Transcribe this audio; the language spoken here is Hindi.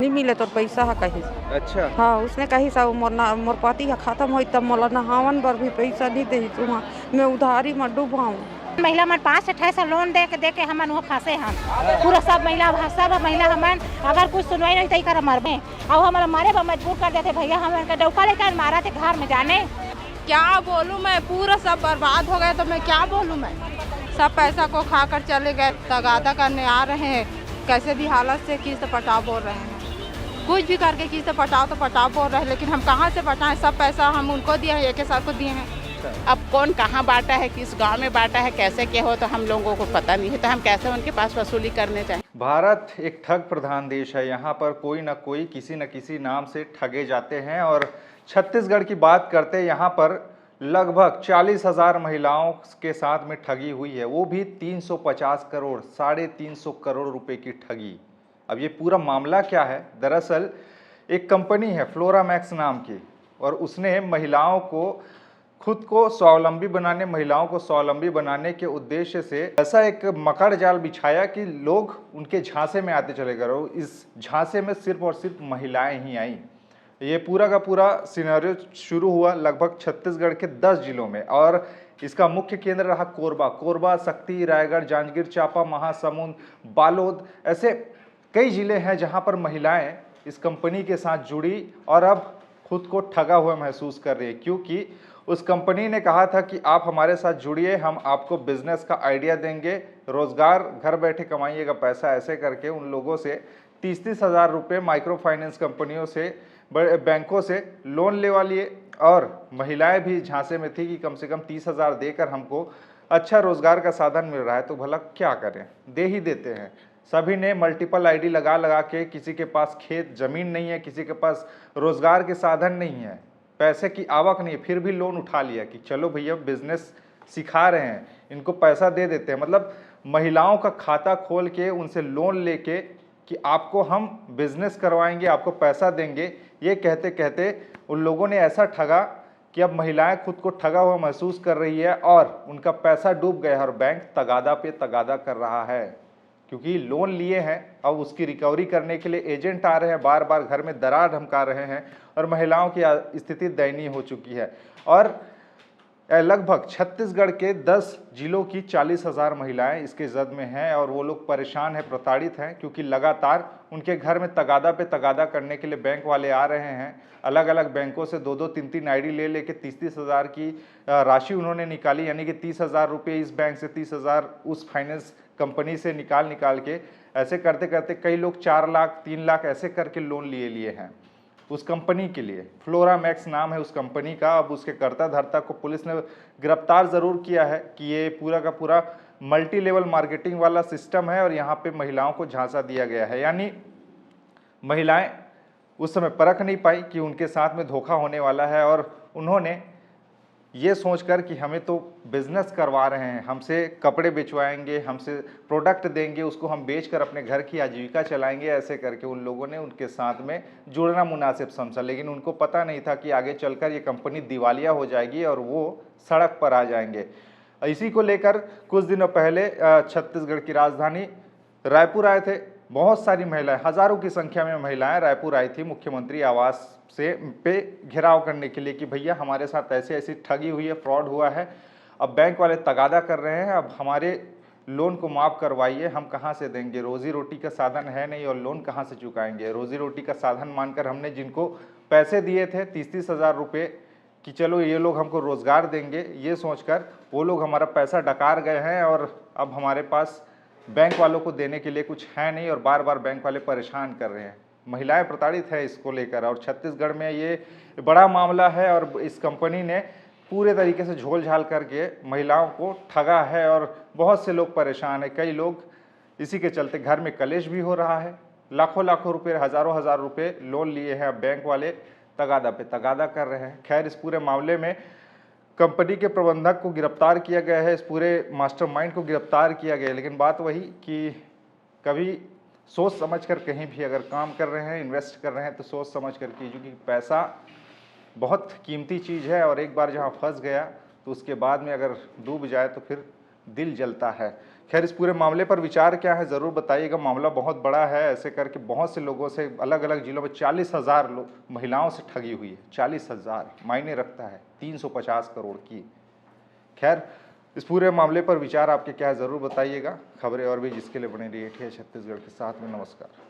नहीं मिले तो पैसा है कहीं। अच्छा। हाँ, उसने कही सब मोर पति का खत्म हो तब मोला नहावन बर भी पैसा नहीं दे वहाँ मैं उधारी में डूबाऊँ। महिला मन 5-6 लोन दे के हमन वो फंसे हम पूरा सब महिला हमन अगर कुछ सुनवाई नहीं तई कर मरबे और हमारा मारे पर मजबूर कर देते भैया हमन का डौका लेकर मारा थे घर में जाने। क्या बोलूं मैं, पूरा सब बर्बाद हो गया तो मैं क्या बोलूं मैं। सब पैसा को खाकर चले गए, तगादा करने आ रहे हैं, कैसे भी हालत से किस्त पटाओ बोल रहे हैं, कुछ भी करके किस्त पटाओ तो पटाओ बोल रहे हैं, लेकिन हम कहाँ से पटाएं। सब पैसा हम उनको दिए हैं, एक साथ को दिए हैं। अब कौन कहाँ बांटा है, किस गांव में बांटा है, कैसे क्या हो तो हम लोगों को पता नहीं है, तो हम कैसे उनके पास वसूली करने जाएं। भारत एक ठग प्रधान देश है। यहाँ पर कोई ना कोई किसी न किसी नाम से ठगे जाते हैं। और छत्तीसगढ़ की बात करते हैं, यहाँ पर लगभग 40,000 महिलाओं के साथ में ठगी हुई है, वो भी 350 करोड़ 350 करोड़ रुपए की ठगी। अब ये पूरा मामला क्या है, दरअसल एक कंपनी है फ्लोरामैक्स नाम की, और उसने महिलाओं को खुद को स्वावलंबी बनाने, महिलाओं को स्वावलंबी बनाने के उद्देश्य से ऐसा एक मकड़ जाल बिछाया कि लोग उनके झांसे में आते चले गए। इस झांसे में सिर्फ और सिर्फ महिलाएं ही आई। ये पूरा का पूरा सिनेरियो शुरू हुआ लगभग छत्तीसगढ़ के 10 जिलों में, और इसका मुख्य केंद्र रहा कोरबा, शक्ति, रायगढ़, जांजगीर चांपा, महासमुंद, बालोद, ऐसे कई जिले हैं जहां पर महिलाएं इस कंपनी के साथ जुड़ी और अब खुद को ठगा हुआ महसूस कर रही है, क्योंकि उस कंपनी ने कहा था कि आप हमारे साथ जुड़िए, हम आपको बिजनेस का आइडिया देंगे, रोजगार, घर बैठे कमाइएगा पैसा, ऐसे करके उन लोगों से 30-30 हज़ार रुपये माइक्रो फाइनेंस कंपनियों से, बड़े बैंकों से लोन लेवा लिए। और महिलाएं भी झांसे में थी कि कम से कम 30,000 देकर हमको अच्छा रोजगार का साधन मिल रहा है, तो भला क्या करें, दे ही देते हैं। सभी ने मल्टीपल आईडी लगा के, किसी के पास खेत जमीन नहीं है, किसी के पास रोजगार के साधन नहीं है, पैसे की आवक नहीं है, फिर भी लोन उठा लिया कि चलो भैया बिजनेस सिखा रहे हैं, इनको पैसा दे देते हैं। मतलब महिलाओं का खाता खोल के उनसे लोन लेके कि आपको हम बिजनेस करवाएंगे, आपको पैसा देंगे, ये कहते कहते उन लोगों ने ऐसा ठगा कि अब महिलाएं खुद को ठगा हुआ महसूस कर रही है और उनका पैसा डूब गया है और बैंक तगादा पे तगादा कर रहा है, क्योंकि लोन लिए हैं। अब उसकी रिकवरी करने के लिए एजेंट आ रहे हैं, बार बार घर में दरार धमका रहे हैं और महिलाओं की स्थिति दयनीय हो चुकी है। और लगभग छत्तीसगढ़ के 10 जिलों की 40,000 महिलाएं इसके जद में हैं और वो लोग परेशान हैं, प्रताड़ित हैं, क्योंकि लगातार उनके घर में तगादा पे तगादा करने के लिए बैंक वाले आ रहे हैं। अलग अलग बैंकों से 2-2, 3-3 आईडी ले लेके 30-30 हज़ार की राशि उन्होंने निकाली, यानी कि 30,000 रुपये इस बैंक से, 30,000 उस फाइनेंस कंपनी से निकाल के ऐसे करते करते कई लोग 4 लाख 3 लाख ऐसे करके लोन लिए हैं उस कंपनी के लिए। फ्लोरामैक्स नाम है उस कंपनी का। अब उसके कर्ता धर्ता को पुलिस ने गिरफ्तार जरूर किया है कि ये पूरा का पूरा मल्टी लेवल मार्केटिंग वाला सिस्टम है और यहाँ पे महिलाओं को झांसा दिया गया है। यानी महिलाएं उस समय परख नहीं पाई कि उनके साथ में धोखा होने वाला है और उन्होंने ये सोचकर कि हमें तो बिजनेस करवा रहे हैं, हमसे कपड़े बेचवाएंगे, हमसे प्रोडक्ट देंगे, उसको हम बेचकर अपने घर की आजीविका चलाएंगे, ऐसे करके उन लोगों ने उनके साथ में जुड़ना मुनासिब समझा। लेकिन उनको पता नहीं था कि आगे चलकर ये कंपनी दिवालिया हो जाएगी और वो सड़क पर आ जाएंगे। इसी को लेकर कुछ दिनों पहले छत्तीसगढ़ की राजधानी रायपुर आए थे बहुत सारी महिलाएं, हजारों की संख्या में महिलाएं रायपुर आई थी मुख्यमंत्री आवास से पे घेराव करने के लिए कि भैया हमारे साथ ऐसी ऐसी ठगी हुई है, फ्रॉड हुआ है, अब बैंक वाले तगादा कर रहे हैं, अब हमारे लोन को माफ़ करवाइए, हम कहाँ से देंगे, रोजी रोटी का साधन है नहीं और लोन कहाँ से चुकाएंगे। रोजी रोटी का साधन मानकर हमने जिनको पैसे दिए थे 30-30 हज़ार रुपये कि चलो ये लोग हमको रोज़गार देंगे, ये सोचकर वो लोग हमारा पैसा डकार गए हैं और अब हमारे पास बैंक वालों को देने के लिए कुछ है नहीं और बार बार बैंक वाले परेशान कर रहे हैं। महिलाएं प्रताड़ित है इसको लेकर और छत्तीसगढ़ में ये बड़ा मामला है और इस कंपनी ने पूरे तरीके से झोल झाल करके महिलाओं को ठगा है और बहुत से लोग परेशान है। कई लोग इसी के चलते घर में कलेश भी हो रहा है, लाखों लाखों रुपए, हज़ारों हज़ार रुपए लोन लिए हैं, अब बैंक वाले तगादा पे तगादा कर रहे हैं। खैर, इस पूरे मामले में कंपनी के प्रबंधक को गिरफ्तार किया गया है, इस पूरे मास्टरमाइंड को गिरफ्तार किया गया है। लेकिन बात वही कि कभी सोच समझ कर कहीं भी अगर काम कर रहे हैं, इन्वेस्ट कर रहे हैं तो सोच समझ कर कीजिए, क्योंकि पैसा बहुत कीमती चीज़ है और एक बार जहां फंस गया तो उसके बाद में अगर डूब जाए तो फिर दिल जलता है। खैर इस पूरे मामले पर विचार क्या है ज़रूर बताइएगा। मामला बहुत बड़ा है, ऐसे करके बहुत से लोगों से अलग अलग जिलों में 40,000 महिलाओं से ठगी हुई है। 40,000 मायने रखता है 350 करोड़ की। खैर इस पूरे मामले पर विचार आपके क्या है ज़रूर बताइएगा। खबरें और भी जिसके लिए बने रहिए छत्तीसगढ़ के साथ में। नमस्कार।